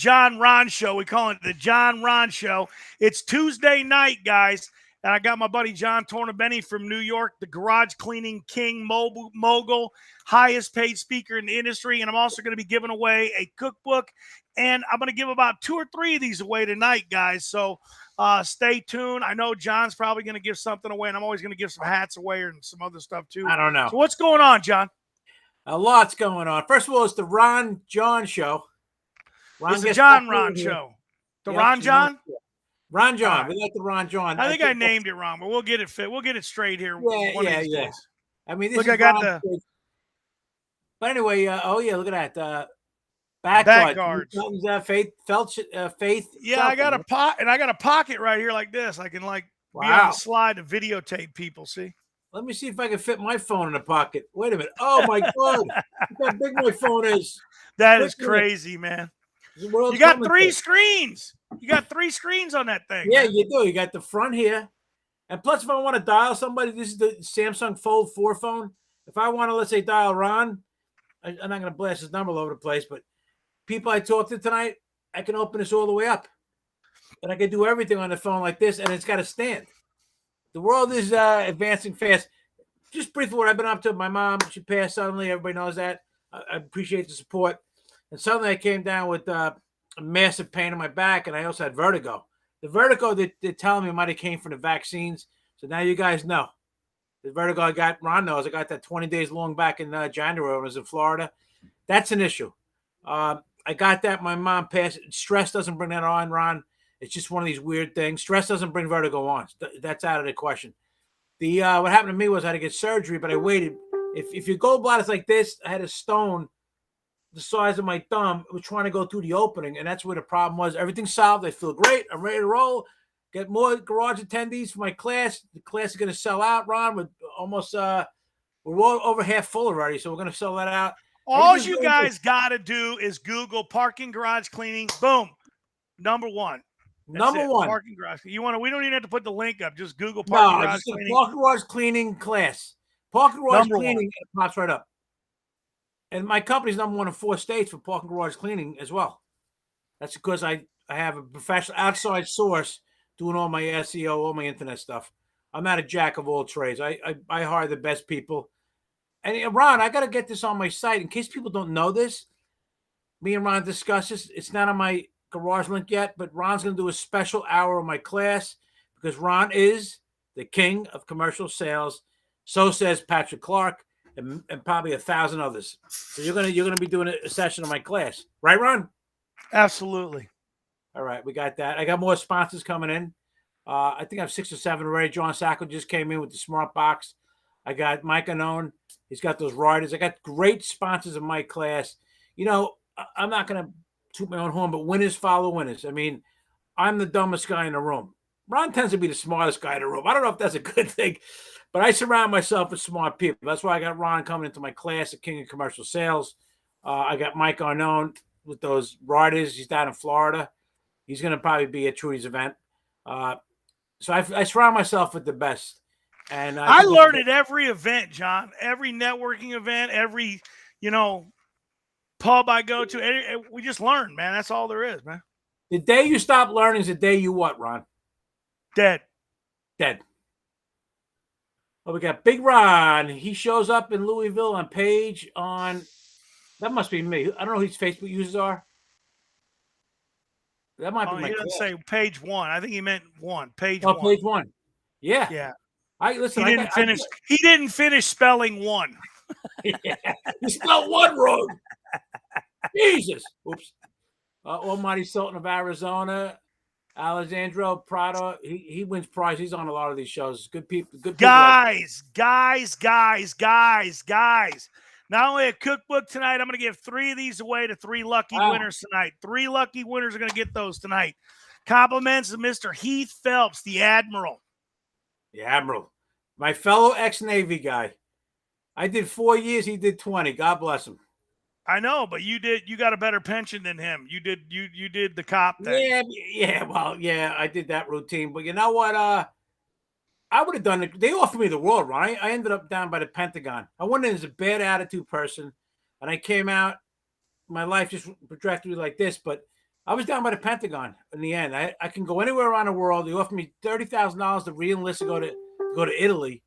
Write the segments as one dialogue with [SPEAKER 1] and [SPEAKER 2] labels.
[SPEAKER 1] Ron Show. We call it the Ron Show. It's Tuesday night, guys. And I got my buddy John Tornabene from New York, the garage cleaning king, mogul, highest paid speaker in the industry. And I'm also going to be giving away a cookbook. And I'm going to give about 2 or 3 of these away tonight, guys. So stay tuned. I know John's probably going to give something away, and I'm always going to give some hats away and some other stuff too.
[SPEAKER 2] I don't know.
[SPEAKER 1] So what's going on, John?
[SPEAKER 2] A lot's going on. First of all, it's the RonJohn Show.
[SPEAKER 1] It's the Ron Show. The RonJohn?
[SPEAKER 2] RonJohn. Right. We like the RonJohn.
[SPEAKER 1] I think I named it wrong, but we'll get it fit. We'll get it straight here.
[SPEAKER 2] Yeah. I mean, this
[SPEAKER 1] look,
[SPEAKER 2] is
[SPEAKER 1] I got the.
[SPEAKER 2] But anyway, look at that.
[SPEAKER 1] Back guards.
[SPEAKER 2] Faith.
[SPEAKER 1] Yeah, I got a pot, and I got a pocket right here like this. I can be on the slide to videotape people. See.
[SPEAKER 2] Let me see if I can fit my phone in the pocket. Wait a minute. Oh my God! Look how big my phone is.
[SPEAKER 1] That is crazy, man. You got 3 screens. You got 3 screens on that thing.
[SPEAKER 2] Yeah,
[SPEAKER 1] man.
[SPEAKER 2] you do. You got the front here. And plus, if I want to dial somebody, this is the Samsung Fold 4 phone. If I want to, let's say, dial Ron, I'm not going to blast his number all over the place, but people I talked to tonight, I can open this all the way up. And I can do everything on the phone like this, and it's got a stand. The world is advancing fast. Just briefly, what I've been up to. My mom, she passed suddenly. Everybody knows that. I appreciate the support. And suddenly I came down with a massive pain in my back, and I also had vertigo. The vertigo that they're telling me might have came from the vaccines. So now you guys know. The vertigo I got, Ron knows, I got that 20 days long back in January when I was in Florida. That's an issue. I got that. My mom passed. Stress doesn't bring that on, Ron. It's just one of these weird things. Stress doesn't bring vertigo on. That's out of the question. What happened to me was I had to get surgery, but I waited. If your gallbladder's like this, I had a stone the size of my thumb. I was trying to go through the opening, and that's where the problem was. Everything's solved. I feel great. I'm ready to roll. Get more garage attendees for my class. The class is going to sell out, Ron. We're almost we're all over half full already, so we're going to sell that out.
[SPEAKER 1] All you guys got to do is Google parking garage cleaning. Boom, number 1.
[SPEAKER 2] Number 1.
[SPEAKER 1] Parking garage. We don't even have to put the link up. Just Google parking garage cleaning.
[SPEAKER 2] Parking garage cleaning class. Parking garage cleaning pops right up. And my company's number 1 in 4 states for parking garage cleaning as well. That's because I have a professional outside source doing all my SEO, all my internet stuff. I'm not a jack of all trades. I hire the best people. And Ron, I got to get this on my site in case people don't know this. Me and Ron discuss this. It's not on my garage link yet, but Ron's going to do a special hour of my class because Ron is the king of commercial sales. So says Patrick Clark. And probably 1,000 others. So you're gonna be doing a session of my class, right, Ron?
[SPEAKER 1] Absolutely.
[SPEAKER 2] All right, we got that. I got more sponsors coming in. I think I have 6 or 7 already. John Sacco just came in with the Smart Box. I got Mike Anone. He's got those riders. I got great sponsors in my class. You know, I'm not gonna toot my own horn, but winners follow winners. I mean, I'm the dumbest guy in the room. Ron tends to be the smartest guy in the room. I don't know if that's a good thing. But I surround myself with smart people. That's why I got Ron coming into my class at King of Commercial Sales. I got Mike Arnone with those riders. He's down in Florida. He's going to probably be at Trudy's event. So I surround myself with the best. And
[SPEAKER 1] I learn at every event, John. Every networking event, every pub I go to. We just learn, man. That's all there is, man.
[SPEAKER 2] The day you stop learning is the day you what, Ron?
[SPEAKER 1] Dead.
[SPEAKER 2] Well, we got Big Ron. He shows up in Louisville on page on. That must be me. I don't know who his Facebook users are. That might be my.
[SPEAKER 1] He doesn't say page 1. I think he meant 1. Page
[SPEAKER 2] 1.
[SPEAKER 1] Oh,
[SPEAKER 2] page 1. Yeah.
[SPEAKER 1] Yeah.
[SPEAKER 2] He
[SPEAKER 1] didn't finish spelling 1.
[SPEAKER 2] Yeah. He spelled 1 wrong. Jesus. Oops. Almighty Sultan of Arizona. Alessandro Prado, he wins prizes. He's on a lot of these shows. Good people.
[SPEAKER 1] Guys. Not only a cookbook tonight, I'm going to give 3 of these away to 3 lucky winners tonight. 3 lucky winners are going to get those tonight. Compliments of Mr. Heath Phelps, the Admiral.
[SPEAKER 2] The Admiral. My fellow ex-Navy guy. I did 4 years. He did 20. God bless him.
[SPEAKER 1] I know, but you got a better pension than him. You did the cop thing.
[SPEAKER 2] Yeah, I did that routine. But you know what? I would have done it. They offered me the world, right? I ended up down by the Pentagon. I went in as a bad attitude person, and I came out. My life just trajectory like this, but I was down by the Pentagon in the end. I can go anywhere around the world. They offered me $30,000 to re-enlist to go to Italy,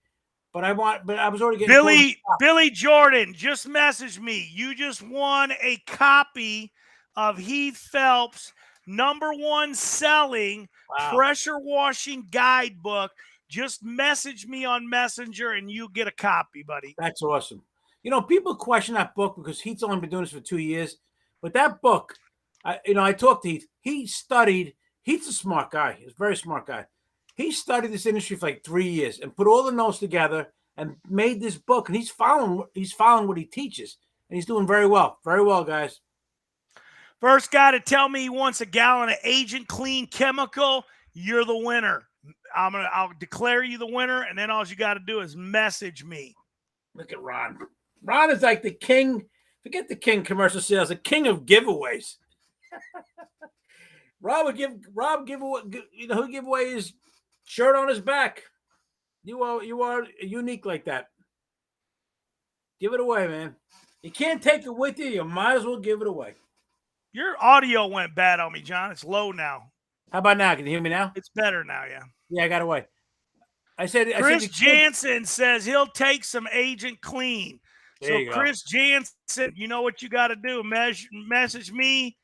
[SPEAKER 2] but I was already getting
[SPEAKER 1] Billy Jordan just messaged me. You just won a copy of Heath Phelps' #1 selling pressure washing guidebook. Just message me on Messenger and you get a copy, buddy.
[SPEAKER 2] That's awesome. You know, people question that book because Heath's only been doing this for 2 years, but that book, I talked to Heath. Heath's a smart guy. He's a very smart guy. He studied this industry for like 3 years and put all the notes together and made this book. And he's following what he teaches, and he's doing very well. Very well, guys.
[SPEAKER 1] First guy to tell me he wants a gallon of Agent Clean chemical, you're the winner. I'll declare you the winner, and then all you got to do is message me.
[SPEAKER 2] Look at Ron. Ron is like the king. Forget the king commercial sales, the king of giveaways. Rob give away his shirt on his back. You are unique like that. Give it away, man. You can't take it with you. You might as well give it away.
[SPEAKER 1] Your audio went bad on me, John. It's low now.
[SPEAKER 2] How about now? Can you hear me now?
[SPEAKER 1] It's better now, yeah.
[SPEAKER 2] Yeah, I got away.
[SPEAKER 1] Chris Jansen says he'll take some Agent Clean. So Chris Jansen, you know what you got to do. Message me,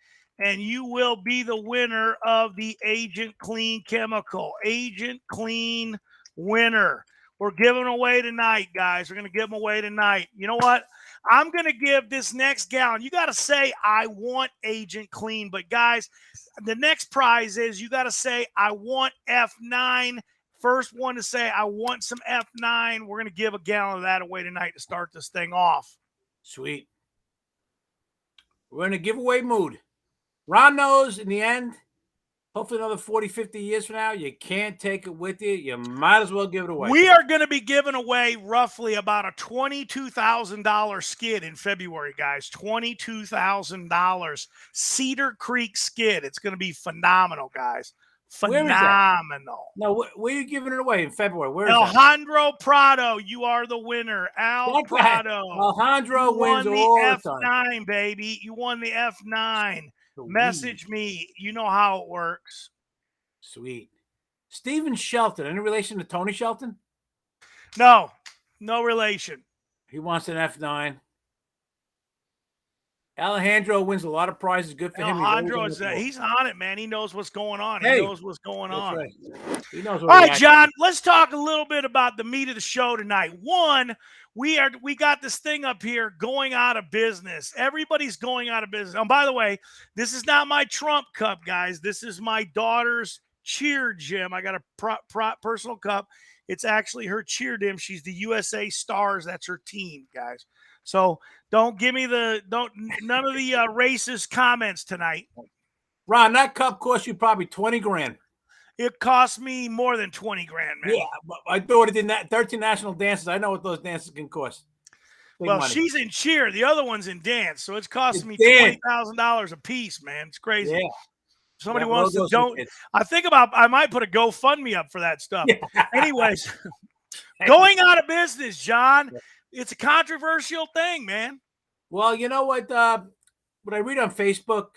[SPEAKER 1] and you will be the winner of the Agent Clean chemical. Agent Clean winner. We're giving away tonight, guys. We're going to give them away tonight. You know what? I'm going to give this next gallon. You got to say, I want Agent Clean. But, guys, the next prize is you got to say, I want F9. First one to say, I want some F9. We're going to give a gallon of that away tonight to start this thing off.
[SPEAKER 2] Sweet. We're in a giveaway mood. Ron knows in the end, hopefully another 40, 50 years from now, you can't take it with you. You might as well give it away.
[SPEAKER 1] We are going to be giving away roughly about a $22,000 skid in February, guys. $22,000 Cedar Creek skid. It's going to be phenomenal, guys. Phenomenal.
[SPEAKER 2] No, where are you giving it away in February? Where is
[SPEAKER 1] Alejandro Prado, you are the winner. Prado.
[SPEAKER 2] Alejandro wins
[SPEAKER 1] the
[SPEAKER 2] all
[SPEAKER 1] F9,
[SPEAKER 2] the time.
[SPEAKER 1] baby. You won the F9. Message me. You know how it works.
[SPEAKER 2] Sweet. Steven Shelton. Any relation to Tony Shelton?
[SPEAKER 1] No relation.
[SPEAKER 2] He wants an F9. Alejandro wins a lot of prizes. Good for him.
[SPEAKER 1] Alejandro he's on it, man. He knows what's going on. He knows what's going on.
[SPEAKER 2] Right. He knows.
[SPEAKER 1] All right, John, let's talk a little bit about the meat of the show tonight. One, we got this thing up here, going out of business. Everybody's going out of business. And by the way, this is not my Trump cup, guys. This is my daughter's cheer gym. I got a personal cup. It's actually her cheer gym. She's the USA Stars. That's her team, guys. So don't give me none of the racist comments tonight.
[SPEAKER 2] Ron, that cup cost you probably 20 grand.
[SPEAKER 1] It cost me more than 20 grand, man.
[SPEAKER 2] Yeah, I thought it did 13 national dances. I know what those dances can cost.
[SPEAKER 1] Well, money. She's in cheer. The other one's in dance. So it's costing me $20,000 a piece, man. It's crazy.
[SPEAKER 2] Yeah.
[SPEAKER 1] Somebody wants to don't. I might put a GoFundMe up for that stuff. Yeah. Anyways, going out of business, John. It's a controversial thing, man.
[SPEAKER 2] Well, you know what? What I read on Facebook,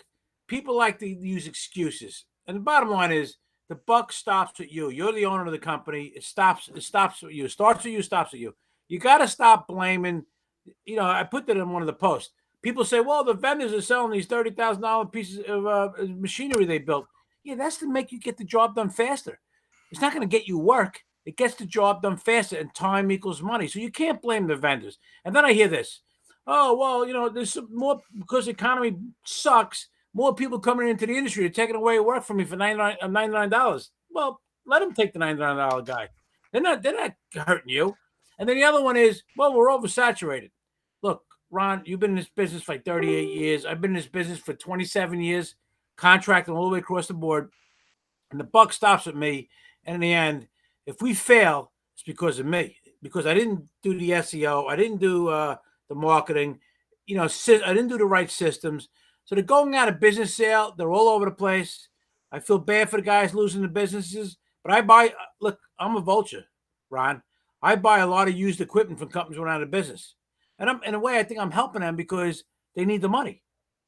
[SPEAKER 2] people like to use excuses. And the bottom line is the buck stops with you. You're the owner of the company. It stops with you. It starts with you, stops with you. You got to stop blaming. You know, I put that in one of the posts. People say, well, the vendors are selling these $30,000 pieces of machinery they built. Yeah, that's to make you get the job done faster. It's not going to get you work. It gets the job done faster, and time equals money. So you can't blame the vendors. And then I hear this. Oh, well, you know, there's more because the economy sucks. More people coming into the industry are taking away work from me for $99. Well, let them take the $99 guy. They're not hurting you. And then the other one is, well, we're oversaturated. Look, Ron, you've been in this business for like 38 years. I've been in this business for 27 years, contracting all the way across the board. And the buck stops with me. And in the end, if we fail, it's because of me. Because I didn't do the SEO. I didn't do the marketing. You know, I didn't do the right systems. So they're going out of business sale. They're all over the place. I feel bad for the guys losing the businesses. But look, I'm a vulture, Ron. I buy a lot of used equipment from companies going out of business. And in a way, I think I'm helping them because they need the money.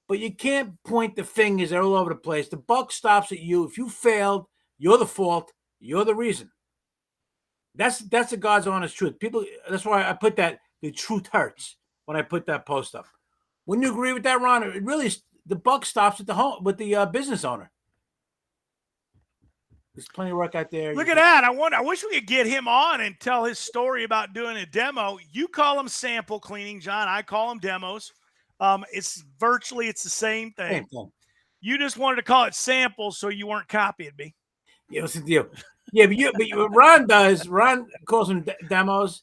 [SPEAKER 2] but you can't point the fingers all over the place. The buck stops at you. If you failed, you're the fault. You're the reason. That's the God's honest truth. People, that's why I put that, the truth hurts, when I put that post up. Wouldn't you agree with that, Ron? It really, the buck stops at the home with the business owner. There's plenty of work out there.
[SPEAKER 1] Look at that. I wish we could get him on and tell his story about doing a demo. You call them sample cleaning, John. I call them demos. It's the same thing. You just wanted to call it samples so you weren't copying me.
[SPEAKER 2] Yeah, what's the deal? Yeah, but Ron does. Ron calls them demos.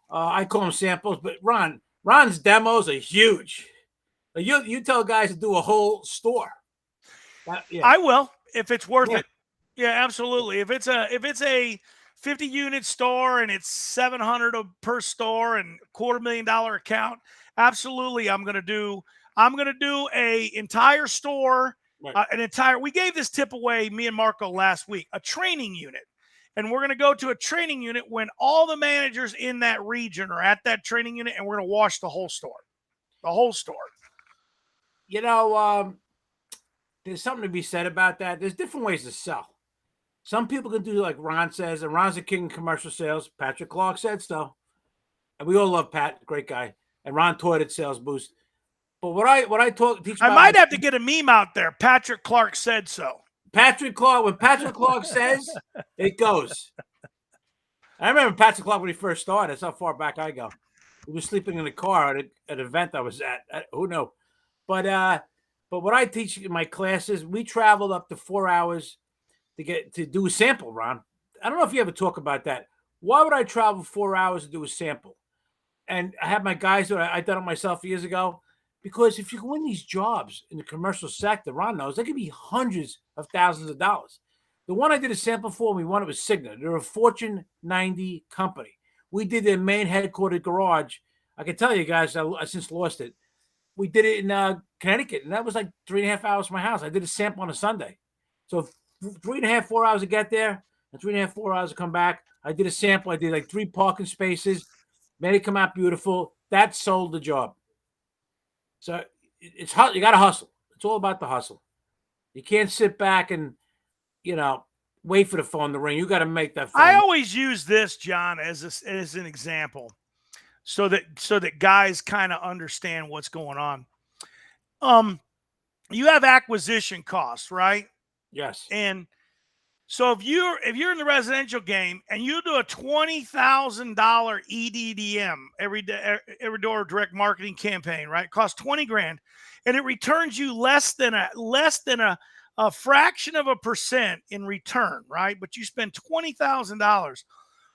[SPEAKER 2] I call them samples. But Ron's demos are huge. You tell guys to do a whole store.
[SPEAKER 1] Yeah. I will if it's worth it. Yeah, absolutely. If it's a 50-unit store and it's $700 per store and $250,000 account, absolutely, I'm gonna do a entire store. Right. We gave this tip away, me and Marco, last week, a training unit. And we're going to go to a training unit when all the managers in that region are at that training unit, and we're going to wash the whole store. The whole store.
[SPEAKER 2] You know, there's something to be said about that. There's different ways to sell. Some people can do like Ron says, and Ron's a king of commercial sales. Patrick Clark said so. And we all love Pat, great guy. And Ron taught at Sales Boost. But what I teach about,
[SPEAKER 1] I might have to get a meme out there. Patrick Clark said so.
[SPEAKER 2] Patrick Clark, when Patrick Clark says, it goes. I remember Patrick Clark when he first started. That's how far back I go. He was sleeping in the car at an event I was at. Who knows? But what I teach in my classes, we traveled up to 4 hours to do a sample, Ron. I don't know if you ever talk about that. Why would I travel 4 hours to do a sample? And I have my guys do it. I done it myself years ago. Because if you win these jobs in the commercial sector, Ron knows, they could be hundreds of thousands of dollars. The one I did a sample for, we won it was Cigna. They're a Fortune 90 company. We did their main headquartered garage. I can tell you guys, I since lost it. We did it in Connecticut, and that was like 3.5 hours from my house. I did a sample on a Sunday. So 3.5, 4 hours to get there, and 3.5, 4 hours to come back. I did a sample. I did like 3 parking spaces. Made it come out beautiful. That sold the job. So you got to hustle. It's all about the hustle. You can't sit back and, wait for the phone to ring. You got to make that phone.
[SPEAKER 1] I always use this, John, as an example, so that guys kind of understand what's going on. You have acquisition costs, right?
[SPEAKER 2] Yes.
[SPEAKER 1] And so if you're in the residential game and you do a $20,000 EDDM every door direct marketing campaign, right? It costs $20,000, and it returns you less than a fraction of a percent in return, right? But you spend $20,000.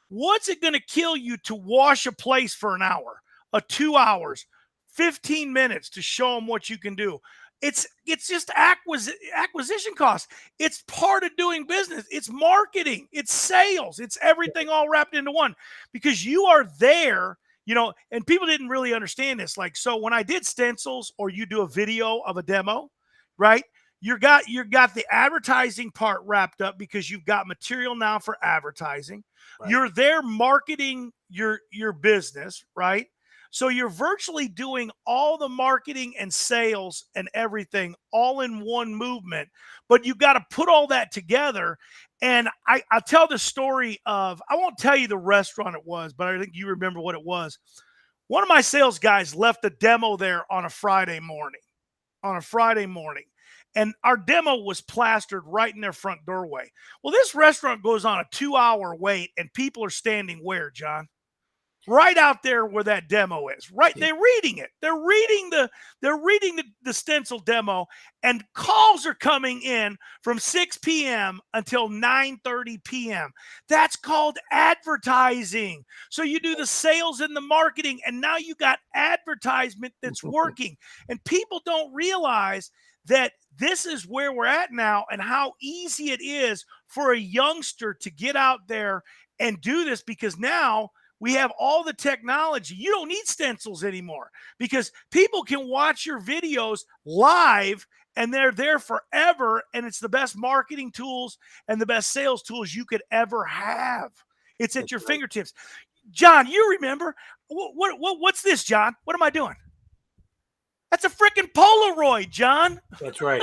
[SPEAKER 1] What's it going to kill you to wash a place for an hour, 2 hours, 15 minutes to show them what you can do? It's just acquisition costs. It's part of doing business. It's marketing. It's sales. It's everything all wrapped into one, because you are there, and people didn't really understand this. Like, so when I did stencils, or you do a video of a demo, right? You got the advertising part wrapped up because you've got material now for advertising. Right. You're there marketing your business, right? So you're virtually doing all the marketing and sales and everything all in one movement, but you got to put all that together. And I'll tell the story of, I won't tell you the restaurant it was, but I think you remember what it was. One of my sales guys left a demo there on a Friday morning, and our demo was plastered right in their front doorway. Well, this restaurant goes on a 2-hour wait, and people are standing where, John? Right out there where that demo is. Right, they're reading it. They're reading the stencil demo, and calls are coming in from 6 p.m. until 9:30 p.m. That's called advertising. So you do the sales and the marketing, and now you got advertisement that's working. And people don't realize that this is where we're at now, and how easy it is for a youngster to get out there and do this, because now we have all the technology. You don't need stencils anymore, because people can watch your videos live, and they're there forever. And it's the best marketing tools and the best sales tools you could ever have. It's at your fingertips. John, you remember what's this, John? What am I doing? That's a freaking Polaroid, John.
[SPEAKER 2] That's right.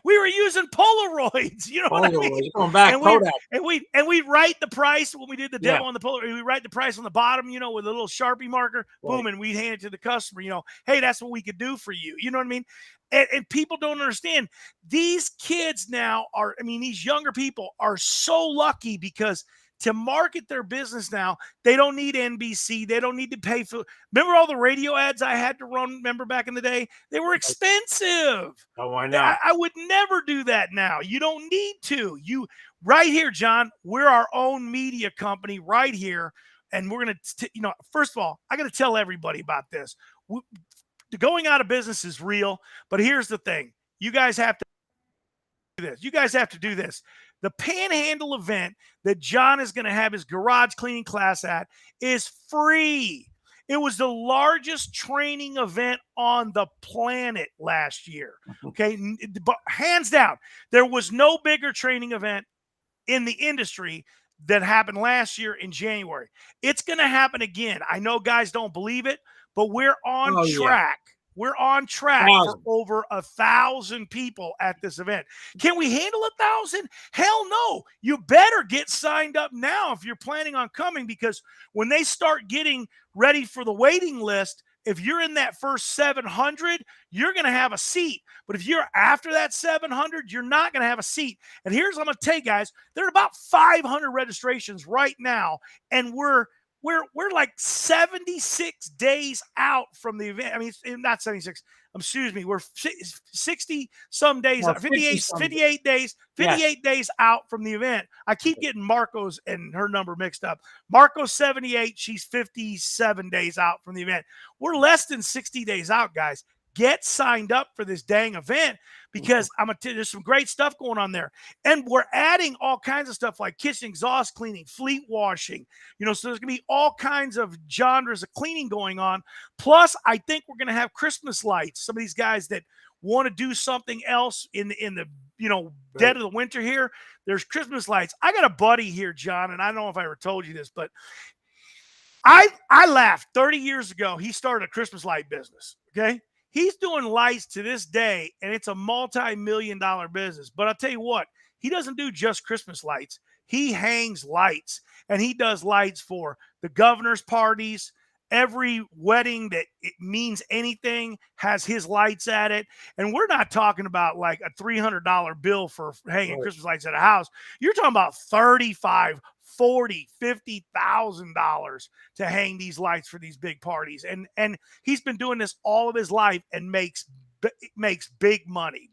[SPEAKER 1] We were using Polaroids. You know what I mean?
[SPEAKER 2] Going back,
[SPEAKER 1] and we write the price when we did the demo
[SPEAKER 2] Yeah.
[SPEAKER 1] on the Polaroid. We write the price on the bottom, with a little Sharpie marker.
[SPEAKER 2] Right.
[SPEAKER 1] Boom, and we hand it to the customer. Hey, that's what we could do for you. You know what I mean? And people don't understand. These kids now these younger people are so lucky because to market their business now, they don't need NBC. They don't need to pay for. Remember all the radio ads I had to run? Remember back in the day? They were expensive.
[SPEAKER 2] Oh, I know.
[SPEAKER 1] I would never do that now. You don't need to. Right here, John, we're our own media company right here. And we're going to, first of all, I got to tell everybody about this. The going out of business is real. But here's the thing. You guys have to do this. You guys have to do this. The Panhandle event that John is going to have his garage cleaning class at is free. It was the largest training event on the planet last year. Okay. But hands down, there was no bigger training event in the industry that happened last year in January. It's going to happen again. I know guys don't believe it, but we're on track. Yeah. We're on track for over 1,000 people at this event. Can we handle 1,000? Hell no. You better get signed up now if you're planning on coming, because when they start getting ready for the waiting list, if you're in that first 700, you're going to have a seat. But if you're after that 700, you're not going to have a seat. And here's what I'm going to tell you guys. There are about 500 registrations right now, and we're like 76 days out from the event. I mean, not 76. Excuse me. We're 60 some days, 58 days out from the event. I keep getting Marco's and her number mixed up. Marco's 78. She's 57 days out from the event. We're less than 60 days out, guys. Get signed up for this dang event, because I'm gonna tell you, there's some great stuff going on there. And we're adding all kinds of stuff like kitchen exhaust cleaning, fleet washing, so there's gonna be all kinds of genres of cleaning going on. Plus, I think we're gonna have Christmas lights. Some of these guys that want to do something else in the dead of the winter here, there's Christmas lights. I got a buddy here, John, and I don't know if I ever told you this, but I laughed 30 years ago. He started a Christmas light business. Okay. He's doing lights to this day, and it's a multi-million-dollar business. But I'll tell you what, he doesn't do just Christmas lights. He hangs lights, and he does lights for the governor's parties. Every wedding that it means anything has his lights at it. And we're not talking about like a $300 bill for hanging Christmas lights at a house. You're talking about $35,000, $40,000, $50,000 to hang these lights for these big parties. And he's been doing this all of his life and makes big money.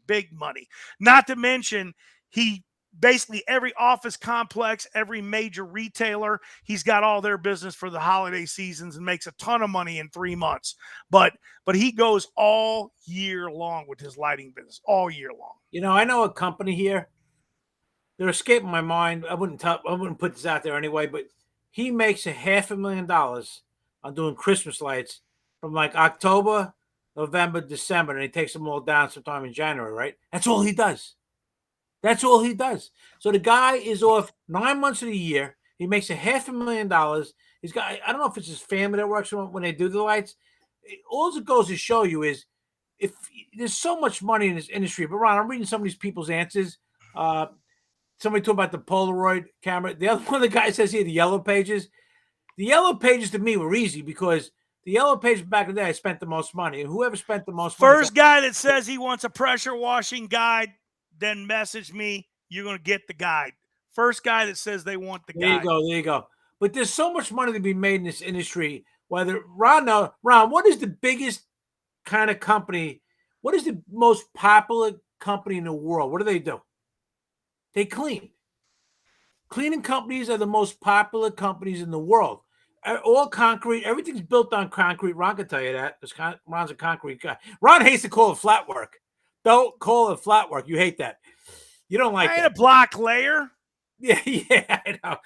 [SPEAKER 1] Not to mention, he basically every office complex, every major retailer, he's got all their business for the holiday seasons and makes a ton of money in 3 months. But he goes all year long with his lighting business, all year long.
[SPEAKER 2] I know a company here. They're escaping my mind. I wouldn't put this out there anyway, but he makes $500,000 on doing Christmas lights from like October, November, December, and he takes them all down sometime in January, right? That's all he does. So the guy is off 9 months of the year. He makes $500,000. He's got, I don't know if it's his family that works when they do the lights. All it goes to show you is, if there's so much money in this industry. But Ron, I'm reading some of these people's answers. Somebody talked about the Polaroid camera. The other one of the guys says here, the yellow pages. The yellow pages to me were easy, because the yellow page back in the day, I spent the most money. And whoever spent the most money.
[SPEAKER 1] First guy that says he wants a pressure washing guide, then message me. You're going to get the guide. First guy that says they want the guide.
[SPEAKER 2] There you go. But there's so much money to be made in this industry. Whether Ron, what is the biggest kind of company? What is the most popular company in the world? What do? They clean. Cleaning companies are the most popular companies in the world. All concrete. Everything's built on concrete. Ron can tell you that. Ron's a concrete guy. Ron hates to call it flat work. Don't call it flat work. You hate that. You don't like
[SPEAKER 1] that. A block layer.
[SPEAKER 2] Yeah, I know.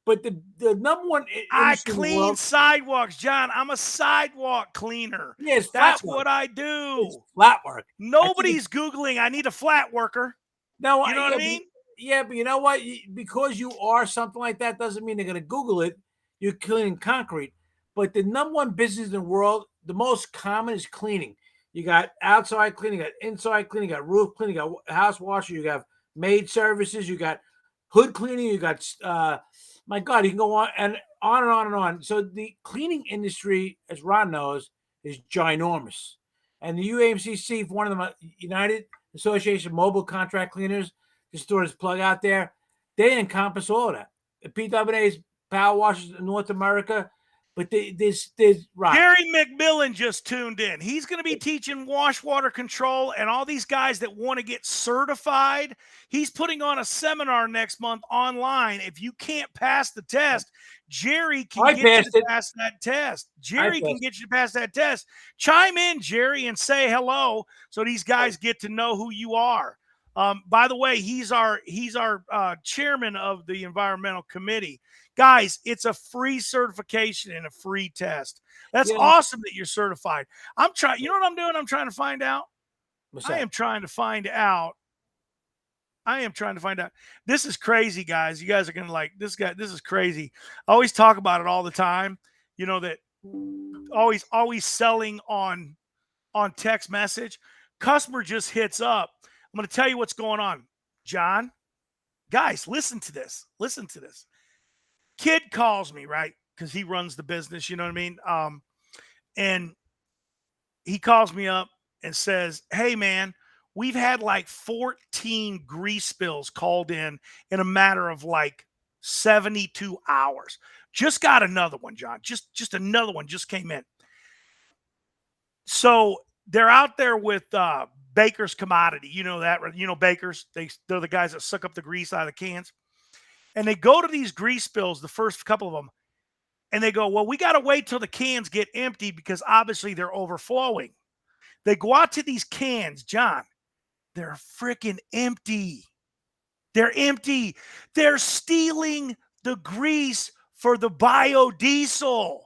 [SPEAKER 2] But the number one,
[SPEAKER 1] I clean sidewalks, John. I'm a sidewalk cleaner.
[SPEAKER 2] Yes,
[SPEAKER 1] that's what I do.
[SPEAKER 2] It's flat work.
[SPEAKER 1] Nobody's Googling, I need a flat worker.
[SPEAKER 2] No,
[SPEAKER 1] you know what I mean?
[SPEAKER 2] Yeah, but you know what? Because you are something like that doesn't mean they're going to Google it. You're cleaning concrete. But the number one business in the world, the most common, is cleaning. You got outside cleaning, you got inside cleaning, you got roof cleaning, you got house washer, you have maid services, you got hood cleaning, you got my God, you can go on and on and on and on. So the cleaning industry, as Ron knows, is ginormous. And the UAMCC, one of them, United Association of Mobile Contract Cleaners, just throw this plug out there, they encompass all of that. The PWA's power washers in North America, but there's Ron.
[SPEAKER 1] Gary McMillan just tuned in. He's going to be teaching wash water control and all these guys that want to get certified. He's putting on a seminar next month online. If you can't pass the test, Jerry can get you to pass that test. Jerry can get you to pass that test. Chime in, Jerry, and say hello so these guys get to know who you are. By the way, he's our chairman of the environmental committee. Guys, it's a free certification and a free test. That's awesome that you're certified. I'm trying. You know what I'm doing? I'm trying to find out. I am trying to find out. This is crazy, guys. You guys are going to like this guy. This is crazy. I always talk about it all the time. You know, that always selling on text message. Customer just hits up. I'm going to tell you what's going on. John, guys, listen to this. Listen to this. Kid calls me, right? Because he runs the business, you know what I mean? And he calls me up and says, hey, man, we've had like 14 grease spills called in a matter of like 72 hours. Just got another one, John. Just another one just came in. So they're out there with Baker's Commodity. You know that, you know, Baker's, they're the guys that suck up the grease out of the cans. And they go to these grease spills, the first couple of them, and they go, well, we got to wait till the cans get empty because obviously they're overflowing. They go out to these cans, John. They're freaking empty. They're empty. They're stealing the grease for the biodiesel.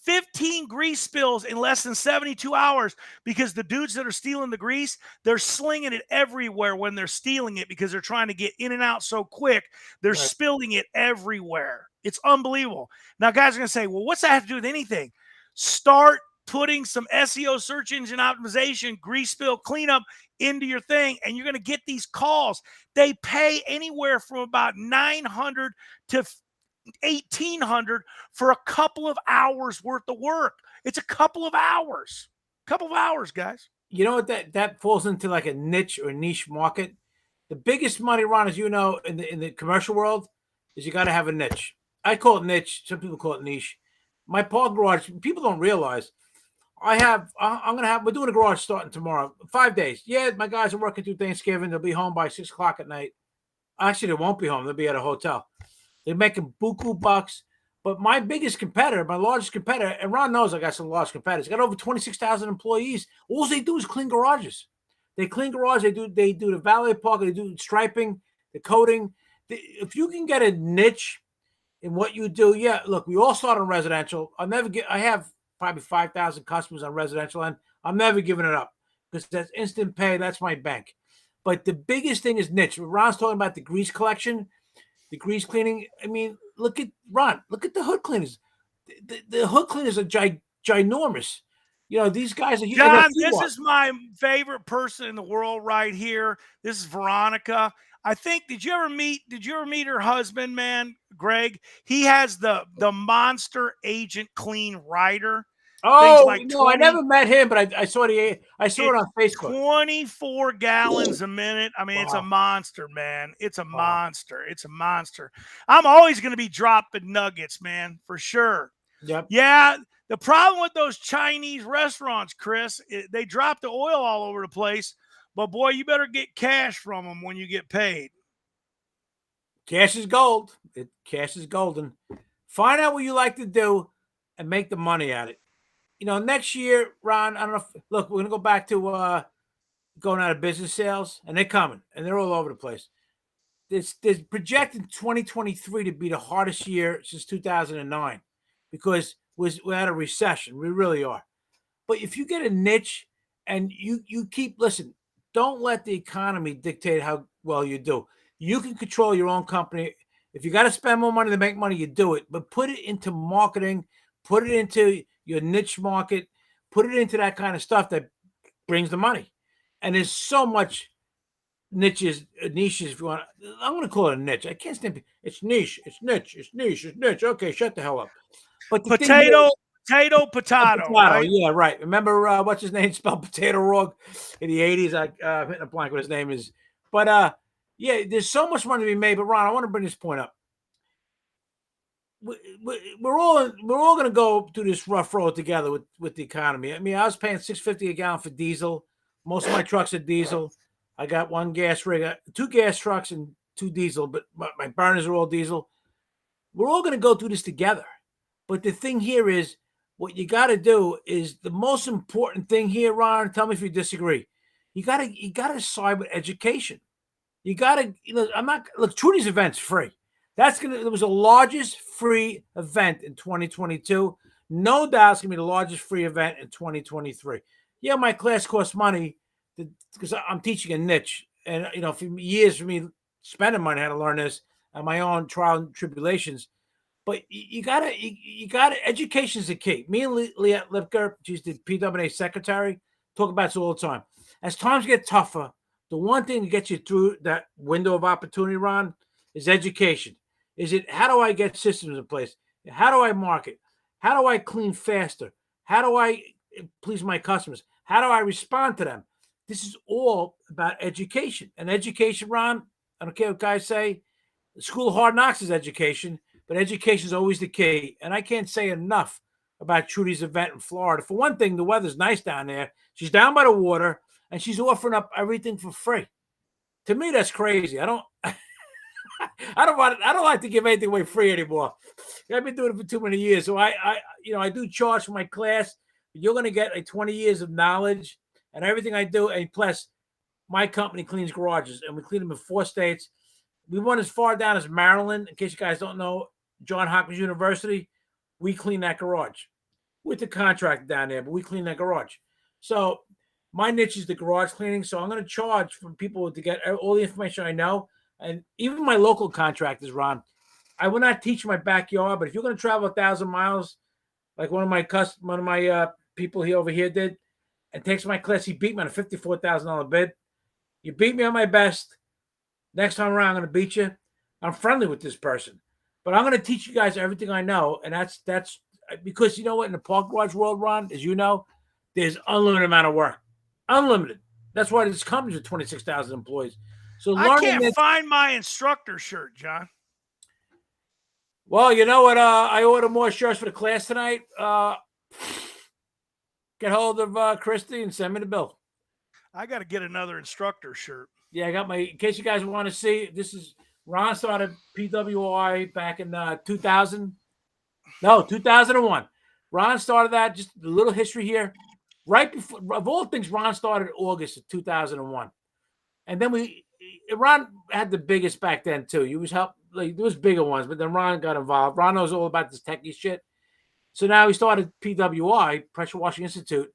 [SPEAKER 1] 15 grease spills in less than 72 hours because the dudes that are stealing the grease, they're slinging it everywhere when they're stealing it because they're trying to get in and out so quick. They're spilling it everywhere. It's unbelievable. Now, guys are going to say, well, what's that have to do with anything? Start putting some SEO, search engine optimization, grease spill cleanup into your thing, and you're going to get these calls. They pay anywhere from about $900 to $1,800 for a couple of hours worth of work. It's a couple of hours. Guys.
[SPEAKER 2] You know what that falls into, like a niche or niche market. The biggest money, Ron, as you know, in the commercial world, is you got to have a niche. I call it niche. Some people call it niche. My park garage, people don't realize we're doing a garage starting tomorrow, 5 days. Yeah, my guys are working through Thanksgiving. They'll be home by 6 o'clock at night. Actually, they won't be home. They'll be at a hotel. They're making buku bucks. But my biggest competitor, my largest competitor, and Ron knows I got some large competitors, got over 26,000 employees. All they do is clean garages. They clean garages. They do the valet park. They do striping, the coating. If you can get a niche in what you do, look, we all start on residential. I have probably 5,000 customers on residential, and I'm never giving it up because that's instant pay. That's my bank. But the biggest thing is niche. Ron's talking about the grease collection, the grease cleaning. I mean, look at Ron. Look at the hood cleaners. The hood cleaners are ginormous. You know, these guys are huge.
[SPEAKER 1] John, this is my favorite person in the world right here. This is Veronica. I think, did you ever meet her husband, man, Greg? He has the Monster Agent Clean Rider.
[SPEAKER 2] Oh, like no, I never met him, but I saw it on Facebook.
[SPEAKER 1] 24 gallons a minute. I mean, It's a monster, man. It's a monster. It's a monster. I'm always going to be dropping nuggets, man, for sure.
[SPEAKER 2] Yep.
[SPEAKER 1] Yeah. The problem with those Chinese restaurants, Chris, they drop the oil all over the place. But, boy, you better get cash from them when you get paid.
[SPEAKER 2] Cash is gold. Cash is golden. Find out what you like to do and make the money at it. You know, next year, Ron, I don't know. Look, we're going to go back to going out of business sales, and they're coming, and they're all over the place. There's projected 2023 to be the hardest year since 2009 because we're at a recession. We really are. But if you get a niche and you listen, don't let the economy dictate how well you do. You can control your own company. If you got to spend more money to make money, you do it. But put it into marketing. Put it into your niche market. put it into that kind of stuff that brings the money. And there's so much niches, if you want. I'm going to call it a niche. I can't stand it. It's niche. It's niche. It's niche. It's niche. Okay, shut the hell up. But the
[SPEAKER 1] potato,
[SPEAKER 2] potato,
[SPEAKER 1] right?
[SPEAKER 2] yeah, right. Remember what's his name spelled potato wrong in the 80s? I'm hitting a blank what his name is. But yeah, there's so much money to be made. But Ron, I want to bring this point up. We're all going to go through this rough road together with the economy. I mean, I was paying $6.50 a gallon for diesel. Most of my trucks are diesel. I got one gas rig, 2 gas trucks and 2 diesel, but my burners are all diesel. We're all going to go through this together. But the thing here is, what you got to do is the most important thing here, Ron. Tell me if you disagree. You got to side with education. You got to. Look. Trudy's event's free. It was the largest free event in 2022. No doubt it's gonna be the largest free event in 2023. Yeah, my class costs money because I'm teaching a niche, and for years for me spending money, I had to learn this and my own trial and tribulations. But you gotta education is the key. Me and Leah Lipker, she's the PWA secretary, talk about this all the time. As times get tougher, the one thing to get you through that window of opportunity, Ron, is education. Is it how do I get systems in place? How do I market? How do I clean faster? How do I please my customers? How do I respond to them? This is all about education. And education, Ron, I don't care what guys say, the school of hard knocks is education, but education is always the key. And I can't say enough about Trudy's event in Florida. For one thing, the weather's nice down there. She's down by the water, and she's offering up everything for free. To me, that's crazy. I don't like to give anything away free anymore. I've been doing it for too many years. So I do charge for my class. You're going to get like 20 years of knowledge and everything I do. And plus, my company cleans garages, and we clean them in 4 states. We went as far down as Maryland. In case you guys don't know, Johns Hopkins University, we clean that garage with the contractor down there, but we clean that garage. So my niche is the garage cleaning. So I'm going to charge for people to get all the information I know. And even my local contractors, Ron, I will not teach my backyard, but if you're going to travel 1,000 miles, like one of my people over here did, and takes my class, he beat me on a $54,000 bid. You beat me on my best. Next time around, I'm going to beat you. I'm friendly with this person, but I'm going to teach you guys everything I know, and that's because you know what, in the park garage world, Ron, as you know, there's unlimited amount of work, unlimited. That's why this company's with 26,000 employees. So
[SPEAKER 1] I can't find my instructor shirt, John.
[SPEAKER 2] Well, you know what? I ordered more shirts for the class tonight. Get hold of Christy and send me the bill.
[SPEAKER 1] I got to get another instructor shirt.
[SPEAKER 2] Yeah, I got my. In case you guys want to see, this is Ron started PWI back in 2000. No, 2001. Ron started that. Just a little history here. Right before, of all things, Ron started August of 2001, and then Ron had the biggest back then too. He was helped. Like, there was bigger ones, but then Ron got involved. Ron knows all about this techie shit. So now he started PWI, Pressure Washing Institute,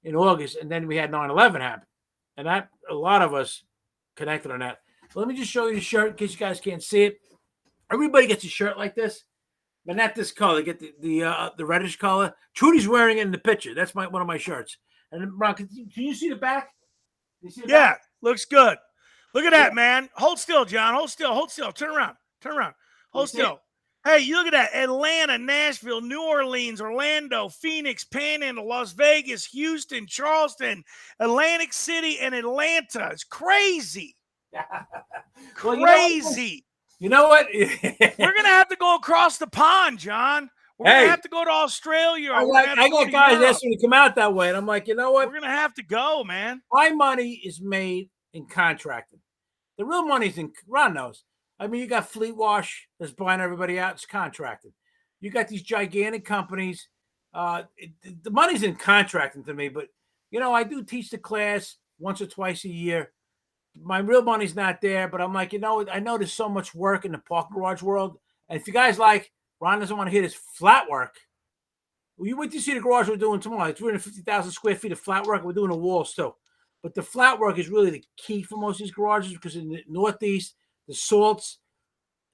[SPEAKER 2] in August, and then we had 9/11 happen, and that a lot of us connected on that. So let me just show you the shirt in case you guys can't see it. Everybody gets a shirt like this, but not this color. Get the reddish color. Trudy's wearing it in the picture. That's one of my shirts. And Ron, can you see the back? You see the back?
[SPEAKER 1] Looks good. Look at that, man. Hold still, John. Hold still. Hold still. Turn around. Turn around. Hold still. Hey, you look at that. Atlanta, Nashville, New Orleans, Orlando, Phoenix, Panhandle, Las Vegas, Houston, Charleston, Atlantic City, and Atlanta. It's crazy.
[SPEAKER 2] Well,
[SPEAKER 1] crazy.
[SPEAKER 2] You know what?
[SPEAKER 1] We're going to have to go across the pond, John. We're going to have to go to Australia.
[SPEAKER 2] I got guys asking me to come out that way, and I'm like, you know what?
[SPEAKER 1] We're going to have to go, man.
[SPEAKER 2] My money is made in contracting. The real money's in, Ron knows. I mean, you got Fleet Wash that's buying everybody out. It's contracted. You got these gigantic companies. The money's in contracting to me, but, I do teach the class once or twice a year. My real money's not there, but I'm like, I know there's so much work in the park garage world. And if you guys like, Ron doesn't want to hear this flat work. Well, you wait to see the garage we're doing tomorrow. It's 350,000 square feet of flat work. We're doing the walls too. But the flat work is really the key for most of these garages because in the Northeast, the salts,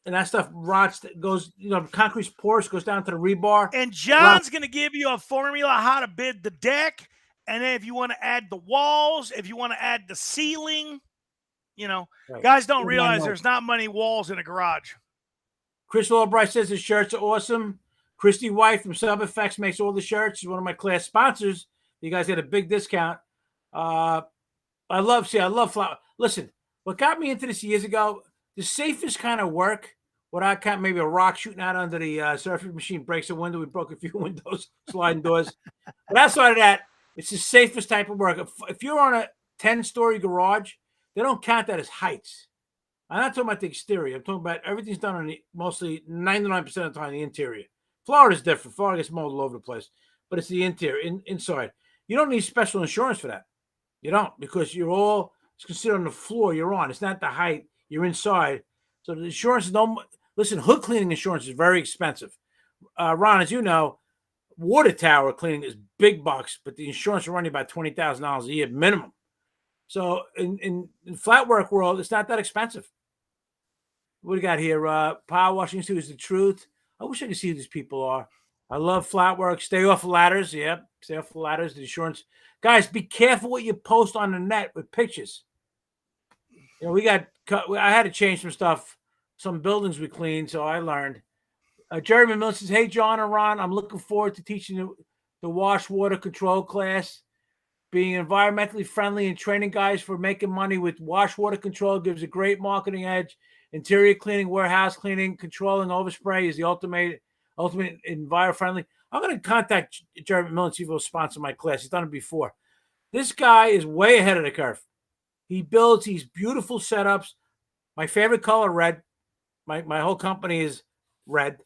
[SPEAKER 2] and that stuff rots. That goes, concrete's porous, goes down to the rebar.
[SPEAKER 1] And John's going to give you a formula how to bid the deck. And then if you want to add the walls, if you want to add the ceiling,
[SPEAKER 2] Right.
[SPEAKER 1] Guys don't realize there's not many walls in a garage.
[SPEAKER 2] Chris Albright says the shirts are awesome. Christy White from Sub Effects makes all the shirts. She's one of my class sponsors. You guys get a big discount. I love flower. Listen, what got me into this years ago, the safest kind of work, without counting maybe a rock shooting out under the surface machine breaks a window. We broke a few windows, sliding doors. But outside of that, it's the safest type of work. If you're on a 10-story garage, they don't count that as heights. I'm not talking about the exterior. I'm talking about everything's done on mostly 99% of the time the interior. Florida's different. Florida gets mold all over the place. But it's the interior, inside. You don't need special insurance for that. You don't, because it's considered on the floor you're on. It's not the height. You're inside. So the insurance listen, hood cleaning insurance is very expensive. Ron, as you know, water tower cleaning is big bucks, but the insurance will run you about $20,000 a year minimum. So in flat work world, it's not that expensive. What do we got here? Power washing too is the truth. I wish I could see who these people are. I love flat work. Stay off the ladders. Yep. Stay off the ladders. The insurance. Guys, be careful what you post on the net with pictures. I had to change some stuff, some buildings we cleaned, so I learned. Jerry McMillan says, hey, John and Ron, I'm looking forward to teaching the wash water control class. Being environmentally friendly and training guys for making money with wash water control gives a great marketing edge. Interior cleaning, warehouse cleaning, controlling overspray is the ultimate environment friendly. I'm going to contact Jerry McMillan and see if he'll sponsor my class. He's done it before. This guy is way ahead of the curve. He builds these beautiful setups. My favorite color, red. My whole company is red.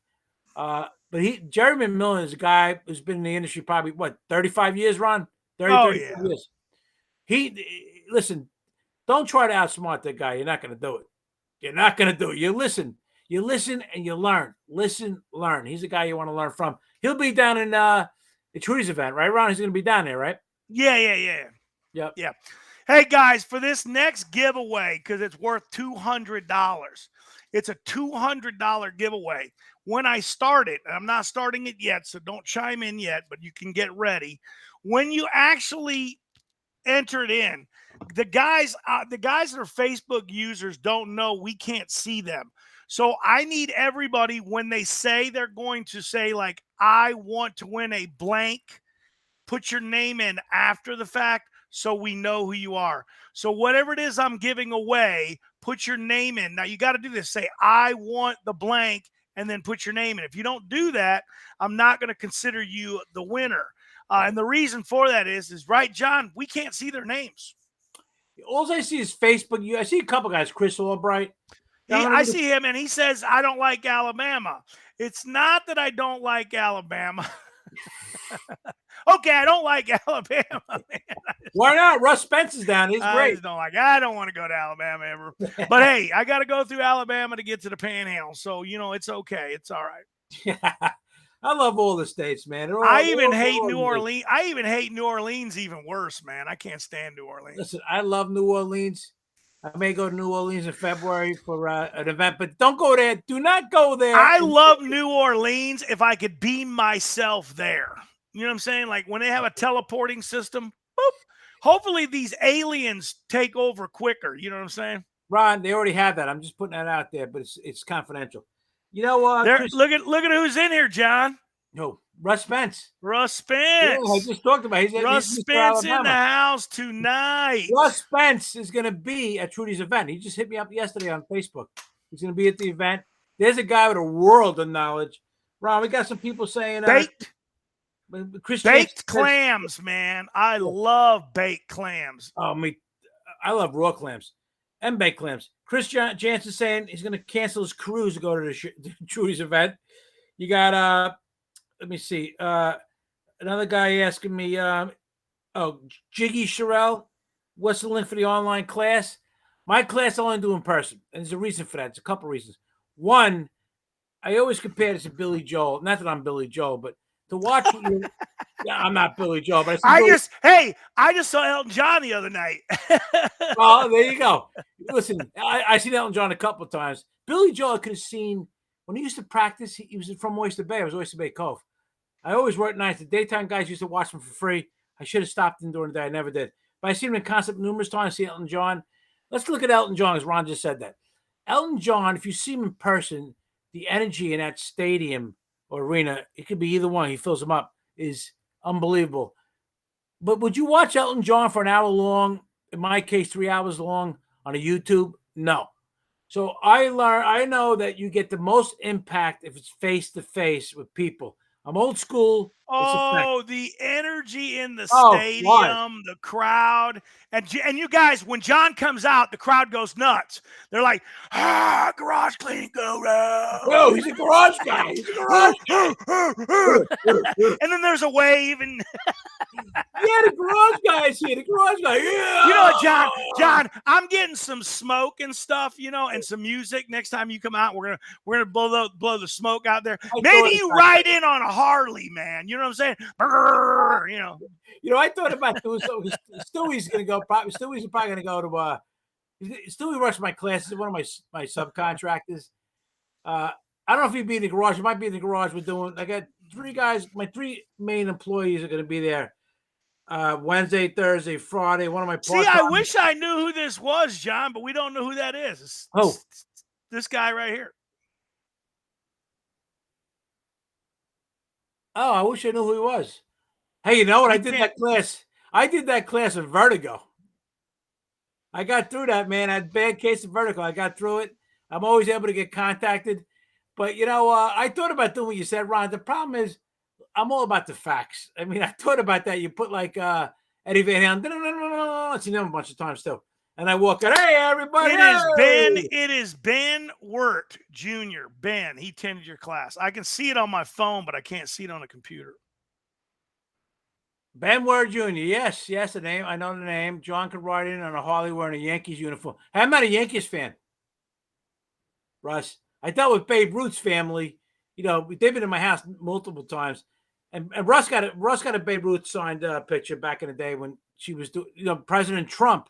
[SPEAKER 2] But Jerry McMillan is a guy who's been in the industry probably, 35 years, Ron? 35 years. Listen, don't try to outsmart that guy. You're not going to do it. You're not going to do it. You listen and you learn. Listen, learn. He's the guy you want to learn from. He'll be down in the Trudy's event, right, Ron? He's going to be down there, right?
[SPEAKER 1] Yeah.
[SPEAKER 2] Yep.
[SPEAKER 1] Yeah. Hey, guys, for this next giveaway, because it's worth $200, it's a $200 giveaway. When I start it, and I'm not starting it yet, so don't chime in yet, but you can get ready. When you actually enter it in, the guys that are Facebook users don't know we can't see them. So I need everybody, when they say they're going to say, like, I want to win a blank, put your name in after the fact so we know who you are. So whatever it is I'm giving away, put your name in. Now you got to do this. Say, I want the blank, and then put your name in. If you don't do that, I'm not going to consider you the winner. And the reason for that is right, John, we can't see their names.
[SPEAKER 2] All I see is Facebook. I see a couple guys, Chris Albright.
[SPEAKER 1] I see him, and he says, I don't like Alabama. It's not that I don't like Alabama. Okay, I don't like Alabama, man.
[SPEAKER 2] Why not? Russ Spence is down. He's great.
[SPEAKER 1] I don't want to go to Alabama ever. But, hey, I got to go through Alabama to get to the Panhandle. So, it's okay. It's all right.
[SPEAKER 2] Yeah. I love all the states, man.
[SPEAKER 1] I even hate New Orleans. I even hate New Orleans even worse, man. I can't stand New Orleans.
[SPEAKER 2] Listen, I love New Orleans. I may go to New Orleans in February for an event, but don't go there. Do not go there.
[SPEAKER 1] I love New Orleans if I could beam myself there. You know what I'm saying? Like when they have a teleporting system, boop. Hopefully these aliens take over quicker. You know what I'm saying?
[SPEAKER 2] Ron, they already have that. I'm just putting that out there, but it's confidential. You know what?
[SPEAKER 1] Look at who's in here, John.
[SPEAKER 2] No, Russ Spence.
[SPEAKER 1] Russ Spence.
[SPEAKER 2] Yeah, I just talked about it.
[SPEAKER 1] Russ Spence in the house tonight.
[SPEAKER 2] Russ Spence is going to be at Trudy's event. He just hit me up yesterday on Facebook. He's going to be at the event. There's a guy with a world of knowledge. Ron, we got some people saying
[SPEAKER 1] baked clams, man. I love baked clams.
[SPEAKER 2] Oh, I love raw clams and baked clams. Chris Jansen saying he's going to cancel his cruise to go to the Trudy's event. You got let me see. Another guy asking me, Jiggy Sherelle, what's the link for the online class? My class I only do in person, and there's a reason for that. It's a couple reasons. One, I always compare this to Billy Joel. Not that I'm Billy Joel, but to watch what you. Yeah, I'm not Billy Joel, but I
[SPEAKER 1] just saw Elton John the other night.
[SPEAKER 2] Oh, there you go. Listen, I seen Elton John a couple of times. Billy Joel I could have seen when he used to practice. He was from Oyster Bay. I was Oyster Bay Cove. I always worked nights. The daytime guys used to watch him for free. I should have stopped in during the day. I never did. But I seen him in concert numerous times. I see Elton John. Let's look at Elton John, as Ron just said that. Elton John, if you see him in person, the energy in that stadium or arena, it could be either one. He fills them up, is unbelievable. But would you watch Elton John for an hour long? In my case, 3 hours long on a YouTube? No. So I know that you get the most impact if it's face to face with people. I'm old school.
[SPEAKER 1] Oh, the energy in the stadium, the crowd. And you guys, when John comes out, the crowd goes nuts. They're like, garage cleaning guru.
[SPEAKER 2] Oh, he's a garage guy. He's a garage guy.
[SPEAKER 1] And then there's a wave. And
[SPEAKER 2] yeah, the garage guy's here. The garage guy. Yeah.
[SPEAKER 1] You know what, John, I'm getting some smoke and stuff, and some music. Next time you come out, we're gonna blow the smoke out there. Maybe you ride in on a Harley, man. You know what I'm saying? Brrr,
[SPEAKER 2] I thought about doing something. Stewie's gonna go. Stewie's probably gonna go to. Stewie rushed my classes. One of my subcontractors. I don't know if he'd be in the garage. He might be in the garage. I got 3 guys. My 3 main employees are gonna be there. Wednesday, Thursday, Friday. One of my
[SPEAKER 1] See, I wish I knew who this was, John, but we don't know who that is. This guy right here.
[SPEAKER 2] Oh, I wish I knew who he was. Hey, you know what? I did that class of vertigo. I got through that, man. I had a bad case of vertigo. I got through it. I'm always able to get contacted. But, I thought about doing what you said, Ron. The problem is I'm all about the facts. I mean, I thought about that. You put like Eddie Van Halen. I've seen him a bunch of times too. And I walk out, hey, everybody.
[SPEAKER 1] It is Ben Wirt Jr. Ben, he attended your class. I can see it on my phone, but I can't see it on a computer.
[SPEAKER 2] Ben Wirt Jr. Yes, the name. I know the name. John could ride in on a Harley wearing a Yankees uniform. I'm not a Yankees fan, Russ. I dealt with Babe Ruth's family. They've been in my house multiple times. And Russ got a Babe Ruth signed picture back in the day when she was doing, President Trump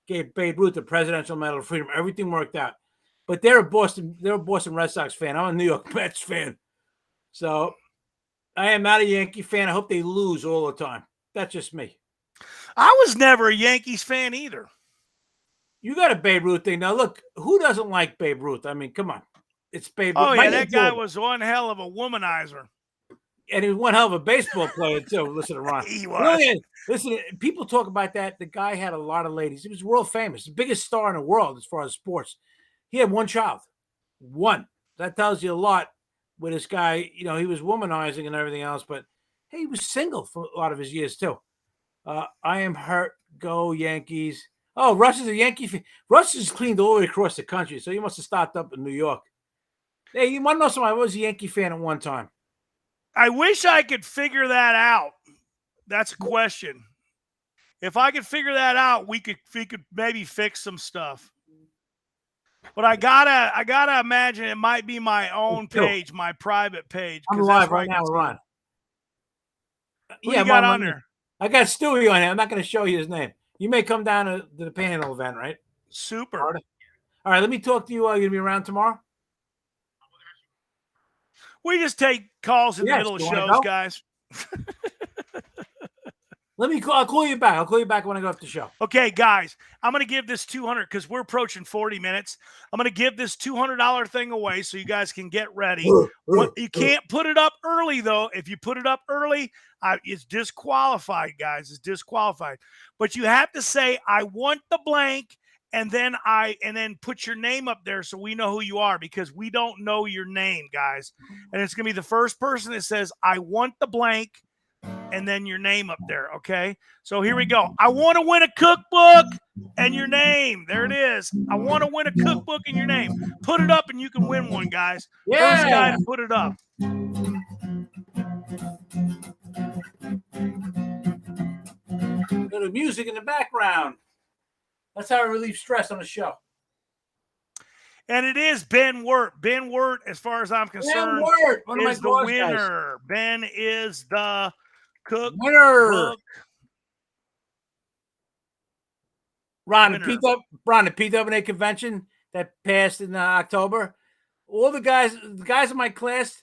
[SPEAKER 2] gave Babe Ruth the Presidential Medal of Freedom. Everything worked out. But they're a Boston Red Sox fan. I'm a New York Mets fan. So I am not a Yankee fan. I hope they lose all the time. That's just me.
[SPEAKER 1] I was never a Yankees fan either.
[SPEAKER 2] You got a Babe Ruth thing. Now, look, who doesn't like Babe Ruth? I mean, come on. It's Babe Ruth.
[SPEAKER 1] Oh, yeah, that guy was one hell of a womanizer.
[SPEAKER 2] And he was one hell of a baseball player, too. Listen to Ron.
[SPEAKER 1] He was.
[SPEAKER 2] Listen, people talk about that. The guy had a lot of ladies. He was world famous, the biggest star in the world as far as sports. He had 1 child. 1. That tells you a lot with this guy. He was womanizing and everything else, but hey, he was single for a lot of his years, too. I am hurt. Go Yankees. Oh, Russ is a Yankee fan. Russ is cleaned all the way across the country, so he must have stopped up in New York. Hey, you want to know something? I was a Yankee fan at one time.
[SPEAKER 1] I wish I could figure that out. That's a question. If I could figure that out, we could maybe fix some stuff. But I gotta imagine it might be my own page, my private page.
[SPEAKER 2] I'm live right now, Ron.
[SPEAKER 1] Who you got on there?
[SPEAKER 2] I got Stewie on here. I'm not going to show you his name. You may come down to the Panhandle event, right?
[SPEAKER 1] Super.
[SPEAKER 2] All right, let me talk to you. Are you going to be around tomorrow?
[SPEAKER 1] We just take calls in the middle of shows, guys.
[SPEAKER 2] I'll call you back. I'll call you back when I go off the show.
[SPEAKER 1] Okay, guys, I'm going to give this $200 because we're approaching 40 minutes. I'm going to give this $200 thing away so you guys can get ready. You can't put it up early, though. If you put it up early, it's disqualified, guys. It's disqualified. But you have to say, I want the blank, and then put your name up there so we know who you are, because we don't know your name, guys. And it's going to be the first person that says, I want the blank, and then your name up there, okay? So here we go. I want to win a cookbook and your name. There it is. I want to win a cookbook and your name. Put it up and you can win one, guys.
[SPEAKER 2] Yeah.
[SPEAKER 1] First guy to put it up.
[SPEAKER 2] Little music in the background. That's how I relieve stress on the show.
[SPEAKER 1] And it is Ben Wirt. Ben Wirt, as far as I'm concerned,
[SPEAKER 2] one of my
[SPEAKER 1] is the winner.
[SPEAKER 2] guys.
[SPEAKER 1] Ben is the
[SPEAKER 2] Winner.
[SPEAKER 1] cookbook
[SPEAKER 2] Ron,
[SPEAKER 1] winner.
[SPEAKER 2] the PWA convention that passed in October. All the guys in my class,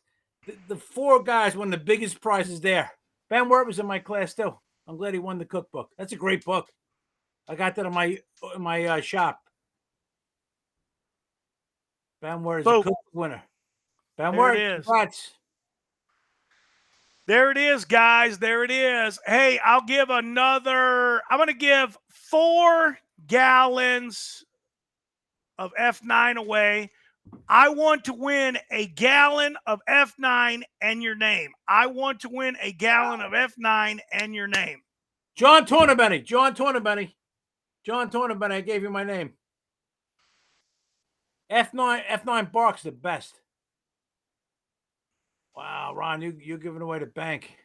[SPEAKER 2] the 4 guys won the biggest prizes there. Ben Wirt was in my class too. I'm glad he won the cookbook. That's a great book. I got that in my shop. Ben Wirt is a cookbook winner. Ben Wirt, congrats.
[SPEAKER 1] There it is, guys. There it is. Hey, I'm going to give 4 gallons of F9 away. I want to win a gallon of F9 and your name. I want to win a gallon of F9 and your name.
[SPEAKER 2] John Tornabenny. I gave you my name. F9 Bark's the best. Wow, Ron, you're giving away the bank.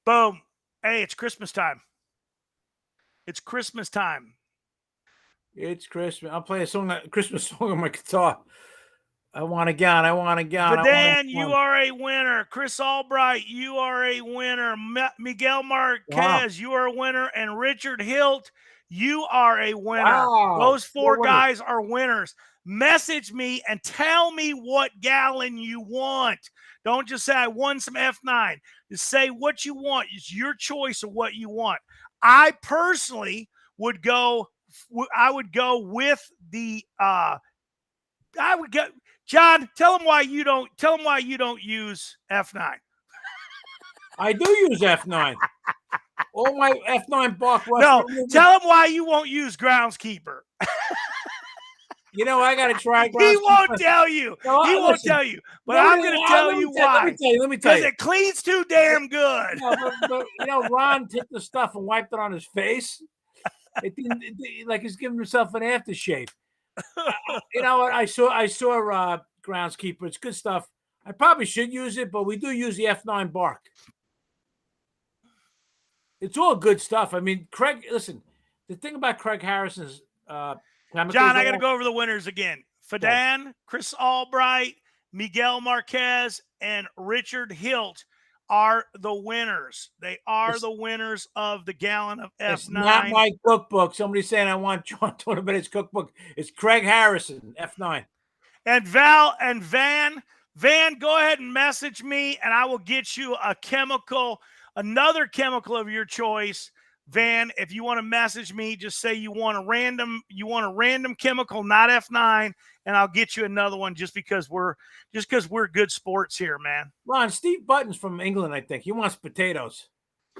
[SPEAKER 1] Boom. Hey, it's Christmas time. It's Christmas time.
[SPEAKER 2] It's Christmas. I'll play a Christmas song on my guitar. I want a gun.
[SPEAKER 1] Vadan, you are a winner. Chris Albright, you are a winner. Miguel Marquez, you are a winner. And Richard Hilt, you are a winner.
[SPEAKER 2] Wow.
[SPEAKER 1] Those 4 guys are winners. Message me and tell me what gallon you want. Don't just say I won some F9. Just say what you want. It's your choice of what you want. I personally would go with the John, tell them why you don't use F9.
[SPEAKER 2] I do use F9. All my F9 Bark.
[SPEAKER 1] No, tell them why you won't use Groundskeeper.
[SPEAKER 2] You know, I got to try.
[SPEAKER 1] He won't tell you.
[SPEAKER 2] No,
[SPEAKER 1] he won't tell you. But I'm going to tell you why.
[SPEAKER 2] Let me tell you.
[SPEAKER 1] Because it cleans too damn good.
[SPEAKER 2] But, Ron took the stuff and wiped it on his face. It didn't like he's giving himself an aftershave. You know what? I saw Groundskeeper. It's good stuff. I probably should use it, but we do use the F9 Bark. It's all good stuff. I mean, Craig, listen, the thing about Craig Harrison's
[SPEAKER 1] John, I got to go over the winners again. Vadan, Chris Albright, Miguel Marquez, and Richard Hilt are the winners. They are the winners of the gallon of F9.
[SPEAKER 2] It's not my cookbook. Somebody's saying I want John Tornabenny's cookbook. It's Craig Harrison, F9.
[SPEAKER 1] And Van, go ahead and message me, and I will get you another chemical of your choice. Van, if you want to message me, just say you want a random chemical, not F9, and I'll get you another one just because we're good sports here, man.
[SPEAKER 2] Ron, Steve Button's from England, I think. He wants potatoes.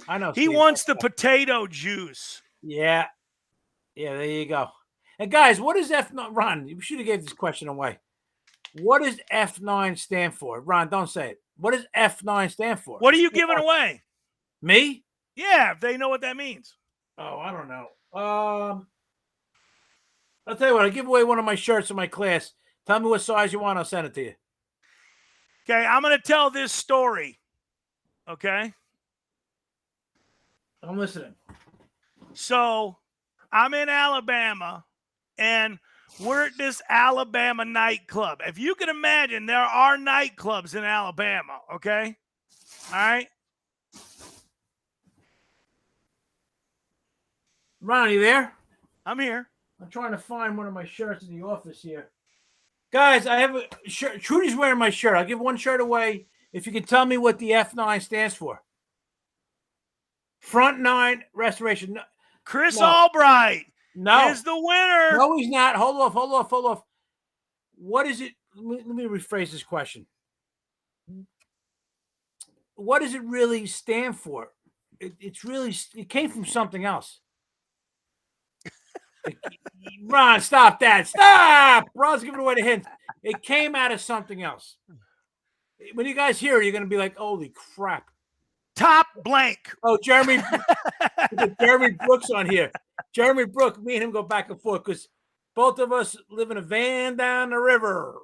[SPEAKER 2] I know.
[SPEAKER 1] He wants the potato juice.
[SPEAKER 2] Yeah. Yeah, there you go. And guys, what is F9? Ron, you should have gave this question away. What does F9 stand for? Ron, don't say it. What does F9 stand for?
[SPEAKER 1] What are you giving away?
[SPEAKER 2] Me?
[SPEAKER 1] Yeah, if they know what that means.
[SPEAKER 2] Oh, I don't know. I'll tell you what. I'll give away one of my shirts in my class. Tell me what size you want. I'll send it to you.
[SPEAKER 1] Okay, I'm going to tell this story. Okay?
[SPEAKER 2] I'm listening.
[SPEAKER 1] So, I'm in Alabama, and we're at this Alabama nightclub. If you can imagine, there are nightclubs in Alabama, okay? All right?
[SPEAKER 2] Ron, are you there?
[SPEAKER 1] I'm here.
[SPEAKER 2] I'm trying to find one of my shirts in the office here. Guys, I have a shirt. Trudy's wearing my shirt. I'll give one shirt away if you can tell me what the F9 stands for. Front 9 restoration.
[SPEAKER 1] Chris Albright is the winner.
[SPEAKER 2] No, he's not. Hold off. What is it? Let me rephrase this question. What does it really stand for? It came from something else. Ron, stop that. Stop! Ron's giving away the hint. It came out of something else. When you guys hear it, you're going to be like, holy crap.
[SPEAKER 1] Top blank.
[SPEAKER 2] Oh, Jeremy Brooks on here. Jeremy Brooks, me and him go back and forth because both of us live in a van down the river.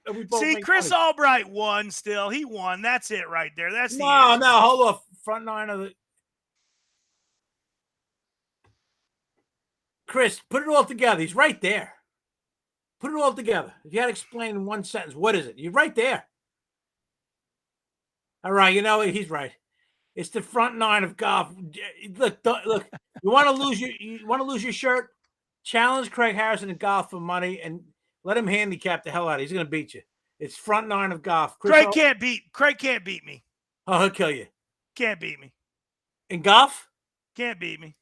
[SPEAKER 2] And we both
[SPEAKER 1] see, Chris Albright won still. He won. That's it right there. That's the
[SPEAKER 2] No, hold off. Front 9 of the... Chris, put it all together. He's right there. Put it all together. If you had to explain in one sentence, what is it? You're right there. All right, you know what? He's right. It's the front nine of golf. Look. You want to lose your shirt? Challenge Craig Harrison in golf for money and let him handicap the hell out of you. He's going to beat you. It's front nine of golf.
[SPEAKER 1] Craig can't beat me.
[SPEAKER 2] Oh, he'll kill you.
[SPEAKER 1] Can't beat me.
[SPEAKER 2] In golf?
[SPEAKER 1] Can't beat me.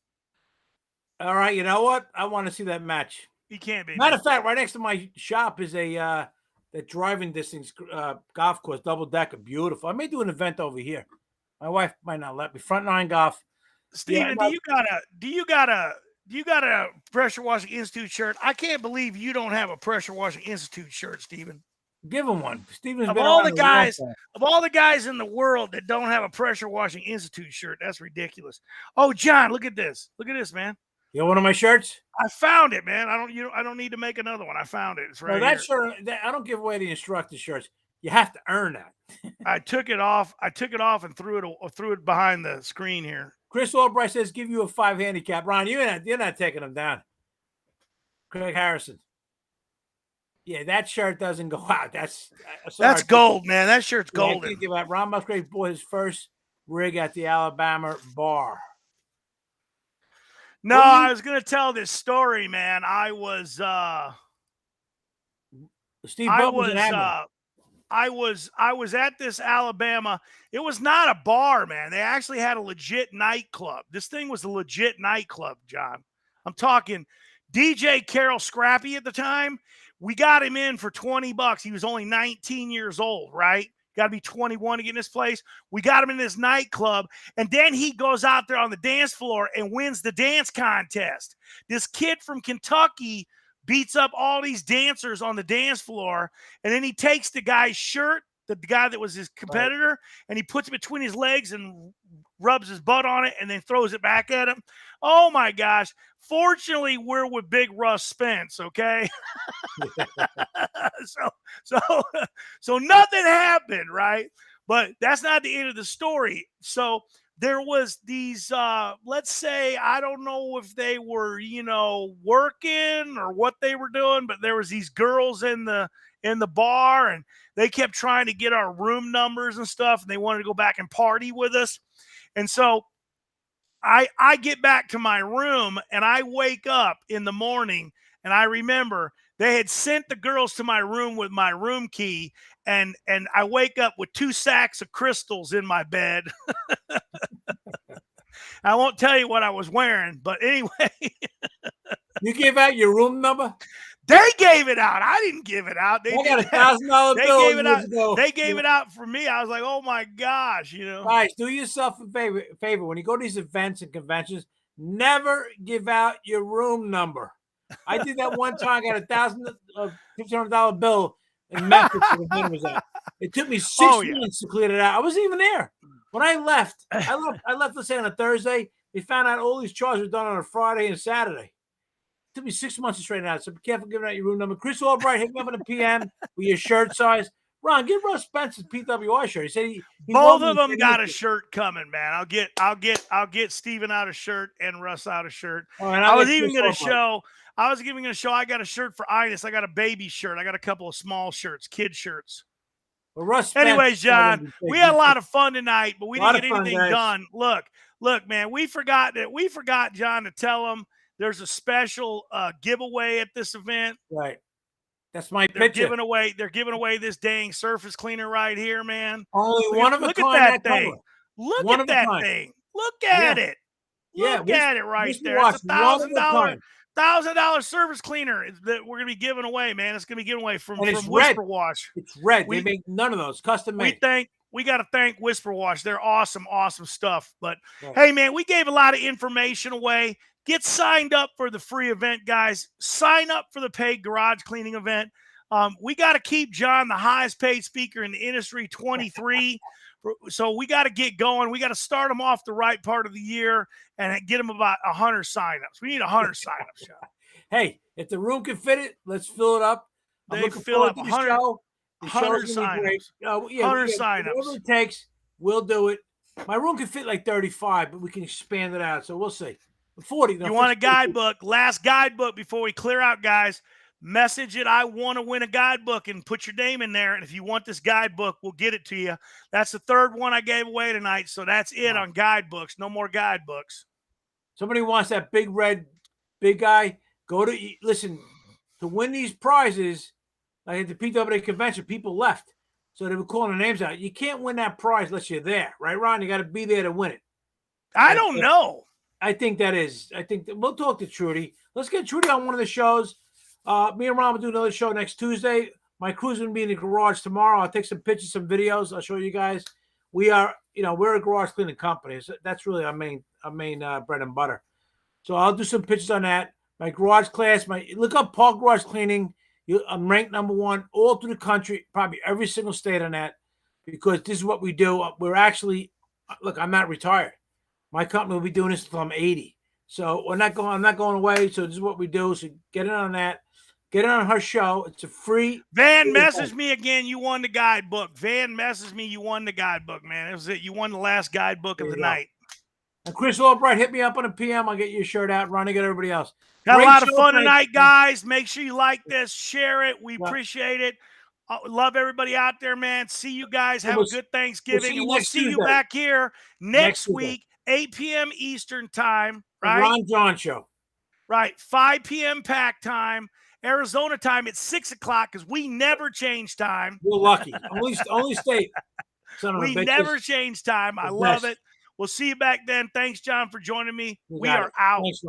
[SPEAKER 2] All right, you know what? I want to see that match.
[SPEAKER 1] He can't beat me.
[SPEAKER 2] Matter of fact, right next to my shop is a driving distance golf course, double decker, beautiful. I may do an event over here. My wife might not let me. Front nine golf.
[SPEAKER 1] Steven, do you got a Pressure Washing Institute shirt? I can't believe you don't have a Pressure Washing Institute shirt, Steven.
[SPEAKER 2] Give him one. Steven's
[SPEAKER 1] of
[SPEAKER 2] been
[SPEAKER 1] all the guys in the world that don't have a Pressure Washing Institute shirt, that's ridiculous. Oh, John, look at this. Look at this, man.
[SPEAKER 2] You want one of my shirts?
[SPEAKER 1] I found it, man. I don't need to make another one. I found it. It's right
[SPEAKER 2] that
[SPEAKER 1] here.
[SPEAKER 2] shirt. I don't give away the instructor shirts. You have to earn that.
[SPEAKER 1] I took it off and threw it behind the screen here.
[SPEAKER 2] Chris Albright says, give you a 5 handicap. Ron, you're not taking him down. Craig Harrison. Yeah, that shirt doesn't go out. That's
[SPEAKER 1] gold, man. That shirt's golden.
[SPEAKER 2] I can't give out. Ron Musgrave bought his first rig at the Alabama bar.
[SPEAKER 1] No, I was going to tell this story, man. I was at this Alabama. It was not a bar, man. They actually had a legit nightclub. This thing was a legit nightclub, John. I'm talking DJ Carol Scrappy at the time. We got him in for $20. He was only 19 years old, right? Got to be 21 to get in this place. We got him in this nightclub, and then he goes out there on the dance floor and wins the dance contest. This kid from Kentucky beats up all these dancers on the dance floor, and then he takes the guy's shirt, the guy that was his competitor, right, and he puts it between his legs and rubs his butt on it and then throws it back at him. Oh, my gosh. Fortunately, we're with Big Russ Spence, okay? So nothing happened, right? But that's not the end of the story. So there was these, let's say, I don't know if they were, working or what they were doing, but there was these girls in the bar, and they kept trying to get our room numbers and stuff, and they wanted to go back and party with us. And so I get back to my room, and I wake up in the morning, and I remember they had sent the girls to my room with my room key, and I wake up with 2 sacks of crystals in my bed. I won't tell you what I was wearing, but anyway.
[SPEAKER 2] You gave out your room number?
[SPEAKER 1] They gave it out. I didn't give it out.
[SPEAKER 2] I got $1,000 bill.
[SPEAKER 1] They gave it out for me. I was like, oh my gosh,
[SPEAKER 2] Guys, do yourself a favor. When you go to these events and conventions, never give out your room number. I did that one time. I got $1,500 bill in Memphis. It took me 6 months to clear it out. I wasn't even there. When I left, let's say on a Thursday. They found out all these charges were done on a Friday and Saturday. It took me 6 months to straighten out. So be careful giving out your room number. Chris Albright, hit me up in a PM with your shirt size. Ron, give Russ Spence's PWI shirt. He said he
[SPEAKER 1] both of them got a shirt coming, man. I'll get Steven out a shirt and Russ out a shirt.
[SPEAKER 2] Right,
[SPEAKER 1] I was even going to show. I got a shirt for Ines. I got a baby shirt. I got a couple of small shirts, kid shirts.
[SPEAKER 2] Well, Russ
[SPEAKER 1] anyways, John, we had a lot of fun tonight, but we didn't get anything done. Look, man, we forgot, John, to tell them there's a special giveaway at this event.
[SPEAKER 2] Right. That's my picture.
[SPEAKER 1] They're giving away this dang surface cleaner right here, man.
[SPEAKER 2] Only one of a kind.
[SPEAKER 1] Look at that thing. Look at that thing. Look at it. Look at it right there. It's $1,000 surface cleaner that we're gonna be giving away, man. It's gonna be given away from Whisper Wash.
[SPEAKER 2] It's red. They make none of those custom made.
[SPEAKER 1] We got to thank Whisper Wash. They're awesome stuff. But hey, man, we gave a lot of information away. Get signed up for the free event, guys. Sign up for the paid garage cleaning event. We got to keep John the highest paid speaker in the industry, 23. So we got to get going. We got to start them off the right part of the year and get them about 100 signups. We need 100 signups, John.
[SPEAKER 2] Hey, if the room can fit it, let's fill it up.
[SPEAKER 1] They fill up 100 signups. 100 signups.
[SPEAKER 2] Whatever it takes, we'll do it. My room can fit like 35, but we can expand it out. So we'll see. 40.
[SPEAKER 1] You want a guidebook? Last guidebook before we clear out, guys. message it. I want to win a guidebook and put your name in there. And if you want this guidebook, we'll get it to you. That's the third one I gave away tonight. So that's it on guidebooks. No more guidebooks.
[SPEAKER 2] Somebody wants that big red, big guy. Listen, to win these prizes, like at the PWA convention, people left. So they were calling the names out. You can't win that prize unless you're there. Right, Ron? You got to be there to win it.
[SPEAKER 1] I don't know.
[SPEAKER 2] I think that is. I think that we'll talk to Trudy. Let's get Trudy on one of the shows. Me and Ron will do another show next Tuesday. My crew's going to be in the garage tomorrow. I'll take some pictures, some videos. I'll show you guys. We're a garage cleaning company. So that's really our main bread and butter. So I'll do some pictures on that. My garage class, look up Park Garage Cleaning. I'm ranked #1 all through the country, probably every single state on that, because this is what we do. We're actually, look, I'm not retired. My company will be doing this until I'm 80. So I'm not going away. So this is what we do. So get in on that. Get it on her show. It's a free.
[SPEAKER 1] Van, message me again. You won the guidebook. Van, message me. You won the guidebook, man. It was it. You won the last guidebook of the night.
[SPEAKER 2] And Chris Albright, hit me up on a PM. I'll get you a shirt out. Ronnie, get everybody else.
[SPEAKER 1] Got a lot of fun tonight, guys. Make sure you like this, share it. We appreciate it. Love everybody out there, man. See you guys. Have a good Thanksgiving. We'll see you back here next week, 8 p.m. Eastern time. Right?
[SPEAKER 2] RonJohn Show.
[SPEAKER 1] Right. 5 p.m. pack time. Arizona time at 6 o'clock because we never change time.
[SPEAKER 2] We're lucky. Only state.
[SPEAKER 1] We never change time. I love it. We'll see you back then. Thanks, John, for joining me. We are out.